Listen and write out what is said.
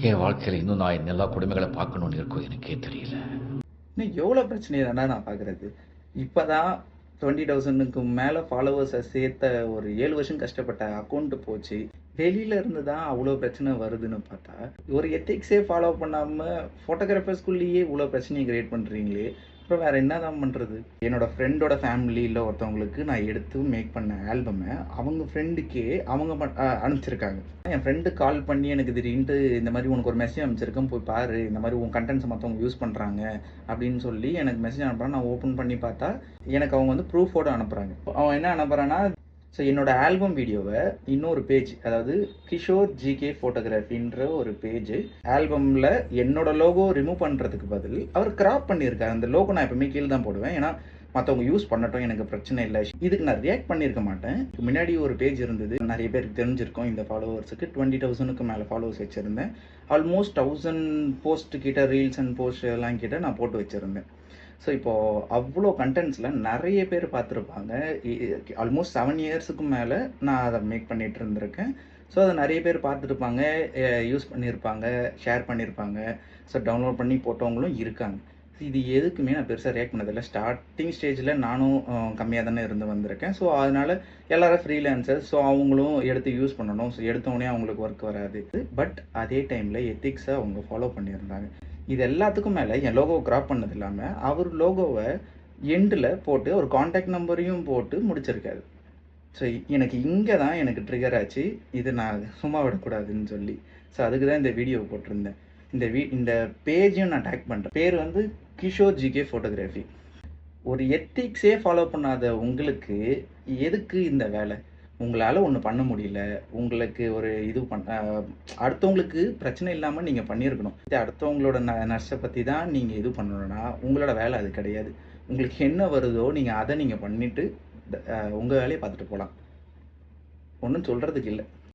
என் வாழ்க்கையில் இன்னும் நான் என் எல்லா கொடுமைகளை பார்க்கணும்னு இருக்கோ எனக்கே தெரியல. இன்னும் எவ்வளோ பிரச்சனையை தானே நான் பார்க்குறது. இப்போ தான் 20,000க்கு மேலே ஃபாலோவர்ஸை சேர்த்த ஒரு 7 வருஷம் கஷ்டப்பட்ட அக்கௌண்ட் போச்சு. வெளியில இருந்து தான் அவ்வளோ பிரச்சனை வருதுன்னு பார்த்தா, ஒரு எத்திக்ஸே ஃபாலோ பண்ணாமல் ஃபோட்டோகிராஃபர்ஸ்குள்ளேயே இவ்வளோ பிரச்சனையை கிரியேட் பண்ணுறீங்களே, அப்புறம் வேறு என்ன தான் பண்ணுறது? என்னோடய ஃப்ரெண்டோட ஃபேமிலியில் ஒருத்தவங்களுக்கு நான் எடுத்து மேக் பண்ண ஆல்பமை அவங்க ஃப்ரெண்டுக்கே அவங்க அனுப்பிச்சிருக்காங்க. என் ஃப்ரெண்டு கால் பண்ணி எனக்கு திடீர்னு இந்த மாதிரி உனக்கு ஒரு மெசேஜ் அனுப்பிச்சிருக்கேன் போய் பாரு, இந்த மாதிரி உன் கண்டென்ட்ஸை மற்றவங்க யூஸ் பண்ணுறாங்க அப்படின்னு சொல்லி எனக்கு மெசேஜ் அனுப்புகிறான். நான் ஓப்பன் பண்ணி பார்த்தா எனக்கு அவங்க வந்து ப்ரூஃபோடு அனுப்புகிறாங்க. அவன் என்ன அனுப்புகிறான்னா, ஸோ என்னோடய ஆல்பம் வீடியோவை இன்னொரு பேஜ், அதாவது கிஷோர் ஜிகே ஃபோட்டோகிராஃபின்ற ஒரு பேஜ், ஆல்பமில் என்னோடய லோகோ ரிமூவ் பண்ணுறதுக்கு பதில் அவர் கிராப் பண்ணியிருக்காரு. அந்த லோகோ நான் எப்பவுமே கீழே தான் போடுவேன், ஏன்னா மற்றவங்க யூஸ் பண்ணட்டும், எனக்கு பிரச்சனை இல்லை. இதுக்கு நான் ரியாக்ட் பண்ணியிருக்க மாட்டேன். முன்னாடி ஒரு பேஜ் இருந்தது, நிறைய பேருக்கு தெரிஞ்சிருக்கும். இந்த ஃபாலோவர்ஸுக்கு 20,000க்கு மேலே ஃபாலோவர்ஸ் வச்சுருந்தேன். ஆல்மோஸ்ட் 1000 போஸ்ட் கிட்ட, ரீல்ஸ் அண்ட் போஸ்ட் எல்லாம் கிட்ட நான் போட்டு வச்சுருந்தேன். ஸோ இப்போது அவ்வளோ கண்டென்ட்ஸில் நிறைய பேர் பார்த்துருப்பாங்க. ஆல்மோஸ்ட் 7 இயர்ஸுக்கு மேலே நான் அதை மேக் பண்ணிகிட்டு இருந்திருக்கேன். ஸோ அதை நிறைய பேர் பார்த்துருப்பாங்க, யூஸ் பண்ணியிருப்பாங்க, ஷேர் பண்ணியிருப்பாங்க, ஸோ டவுன்லோட் பண்ணி போட்டவங்களும் இருக்காங்க. இது எதுக்குமே நான் பெருசாக ரியாக்ட் பண்ணதில்லை. ஸ்டார்டிங் ஸ்டேஜில் நானும் கம்மியாக தானே இருந்து வந்திருக்கேன். ஸோ அதனால் எல்லோரும் ஃப்ரீலான்சர், ஸோ அவங்களும் எடுத்து யூஸ் பண்ணணும். ஸோ எடுத்தோடனே அவங்களுக்கு ஒர்க் வராது. பட் அதே டைமில் எத்திக்ஸை அவங்க ஃபாலோ பண்ணியிருந்தாங்க. இது எல்லாத்துக்கும் மேலே என் லோகோவை கிராப் பண்ணது இல்லாமல் அவர் லோகோவை எண்டில் போட்டு ஒரு காண்டாக்ட் நம்பரையும் போட்டு முடிச்சிருக்காரு. ஸோ எனக்கு இங்கே தான் எனக்கு ட்ரிகர் ஆச்சு, இது நான் சும்மா விடக்கூடாதுன்னு சொல்லி. ஸோ அதுக்கு தான் இந்த வீடியோவை போட்டிருந்தேன். இந்த பேஜையும் நான் டேக் பண்ணுறேன். பேர் வந்து கிஷோர் ஜிகே ஃபோட்டோகிராஃபி. ஒரு எத்திக்ஸே ஃபாலோ பண்ணாத உங்களுக்கு எதுக்கு இந்த வேலை? உங்களால் ஒன்று பண்ண முடியல, உங்களுக்கு ஒரு இது அடுத்தவங்களுக்கு பிரச்சனை இல்லாமல் நீங்கள் பண்ணியிருக்கணும். அடுத்தவங்களோட நஷ்டத்தை பற்றி தான் நீங்கள் இது பண்ணணும்னா உங்களோட வேலை அது கிடையாது. உங்களுக்கு என்ன வருதோ நீங்கள் அதை நீங்கள் பண்ணிவிட்டு உங்கள் வேலையை பார்த்துட்டு போகலாம். ஒன்றும் சொல்கிறதுக்கு இல்லை.